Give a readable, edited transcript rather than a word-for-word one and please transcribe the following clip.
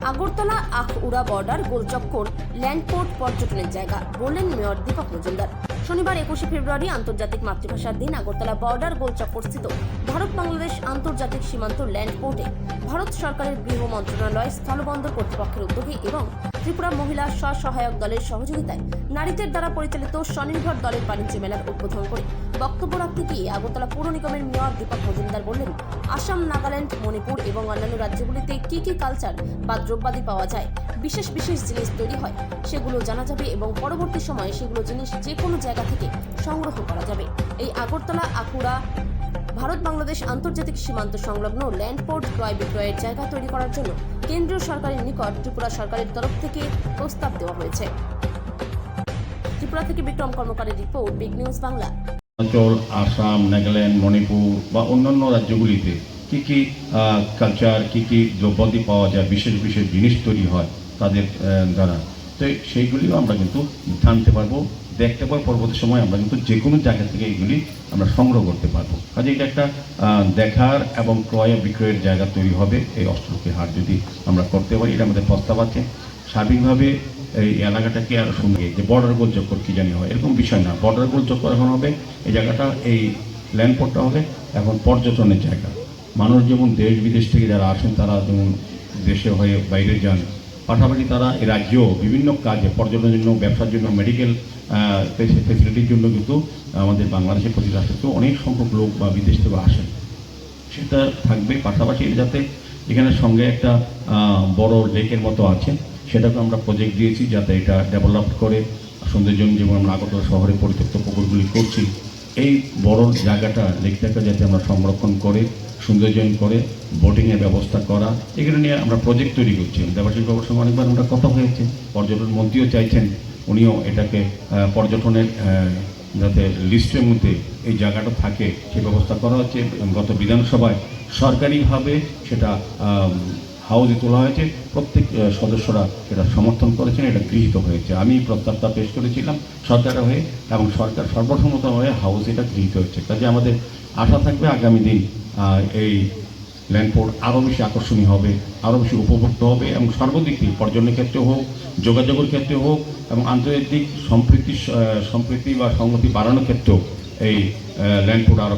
Agartala আখউড়া border গোলচক্কর LAN port পর্যটনের জায়গা, বললেন মেয়র দীপক মজুমদার। শনিবার 21শে ফেব্রুয়ারি আন্তর্জাতিক মাতৃভাষার দিন আগরতলা বর্ডার গোলচক্কর স্থিত ভারত বাংলাদেশ আন্তর্জাতিক সীমান্ত ল্যান্ডপোর্টে ভারত সরকারের গৃহ মন্ত্রণালয়, স্থলবন্দর কর্তৃপক্ষের উদ্যোগে এবং ত্রিপুরা মহিলা স্বসহায়ক দলের সহযোগিতায় নারীদের দ্বারা পরিচালিত স্বনির্ভর দলের বাণিজ্য মেলার উদ্বোধন করে বক্তব্য রাখতে গিয়ে আগরতলা পৌর নিগমের মেয়র দীপক মজুমদার বললেন, আসাম, নাগাল্যান্ড, মণিপুর এবং অন্যান্য রাজ্যগুলিতে কি কি কালচার বা দ্রব্যাদি পাওয়া যায়, বিশেষ বিশেষ জিনিস তৈরি হয়, সেগুলো জানা যাবে এবং পরবর্তী সময়ে সেগুলো জিনিস যে কোনো জায়গা থেকে সংগ্রহ করা যাবে। এই আগরতলা আখউড়া ভারত বাংলাদেশ আন্তর্জাতিক সীমান্ত সংলগ্ন ল্যান্ডপোর্ট ক্রয় বিক্রয়ের জায়গা তৈরি করার জন্য কেন্দ্রীয় সরকারের নিকট ত্রিপুরা সরকারের তরফ থেকে প্রস্তাব দেওয়া হয়েছে। ত্রিপুরা থেকে বিক্রম কর্মকারের রিপোর্ট, বিগ নিউজ বাংলা। অঞ্চল আসাম, নাগাল্যান্ড, মণিপুর বা অন্যান্য রাজ্যগুলিতে কি কি কালচার, কি কি দ্রব্যাদি পাওয়া যায়, বিশেষ বিশেষ জিনিস তৈরি হয় তাদের দ্বারা, তো সেইগুলিও আমরা কিন্তু জানতে পারবো, দেখতে পারবো। পরবর্তী সময় আমরা কিন্তু যে কোনো জায়গা থেকে এইগুলি আমরা সংগ্রহ করতে পারবো। কাজে এটা একটা দেখার এবং ক্রয় বিক্রয়ের জায়গা তৈরি হবে এই অষ্টরূপী হাট যদি আমরা করতে পারি। এটা আমাদের প্রস্তাব আছে। সার্বিকভাবে এই এলাকাটাকে আরও সুন্দর, যে বর্ডার গোল চক্কর কী জানি হয় এরকম বিষয় না, বর্ডার গোল চক্কর এখন হবে এই জায়গাটা, এই ল্যান্ডপোর্টটা হবে এখন পর্যটনের জায়গা। মানুষ যেমন দেশ বিদেশ থেকে যারা আসেন তারা যেমন দেশে হয়ে বাইরে যান, পাশাপাশি তারা এই রাজ্যেও বিভিন্ন কাজে, পর্যটনের জন্য, ব্যবসার জন্য, মেডিকেল ফেসিলিটির জন্য কিন্তু আমাদের বাংলাদেশের প্রতি রাষ্ট্রেও অনেক সংখ্যক লোক বা বিদেশ থেকে আসেন, সেটা থাকবে। পাশাপাশি যাতে এখানে সঙ্গে একটা বড় লেকের মতো আছে, সেটাকে আমরা প্রজেক্ট দিয়েছি যাতে এটা ডেভেলপ করে সৌন্দর্য, যেমন আমরা আগরতলা শহরে পরিত্যক্ত পুকুরগুলি করছি, এই বড় জায়গাটা, লেকটাকে যাতে আমরা সংরক্ষণ করে সৌন্দর্যায়ন করে বোটিংয়ের ব্যবস্থা করা, এগুলো নিয়ে আমরা প্রজেক্ট তৈরি করছি। দেবাশিস বাবুর সঙ্গে অনেকবার আমরা কথা হয়েছে, পর্যটন মন্ত্রীও চাইছেন, উনিও এটাকে পর্যটনের যাতে লিস্টের মধ্যে এই জায়গাটা থাকে সে ব্যবস্থা করা হচ্ছে। গত বিধানসভায় সরকারিভাবে সেটা হাউজে তোলা হয়েছে, প্রত্যেক সদস্যরা সেটা সমর্থন করেছেন, এটা গৃহীত হয়েছে। আমি প্রস্তাবটা পেশ করেছিলাম সরকারের হয়ে এবং সরকার সর্বসম্মত হয়ে হাউস এটা গৃহীত হয়েছে। কাজে আমাদের আশা থাকবে আগামী দিন এই ল্যান্ডপোর্ট আরও বেশি আকর্ষণীয় হবে, আরও বেশি উপভোক্ত হবে এবং সর্বদিক থেকে পর্যটনের ক্ষেত্রে হোক, যোগাযোগের ক্ষেত্রে হোক এবং আন্তর্জাতিক সম্প্রীতি বা সংহতি বাড়ানোর ক্ষেত্রেও এই ল্যান্ডপোর্ট আরও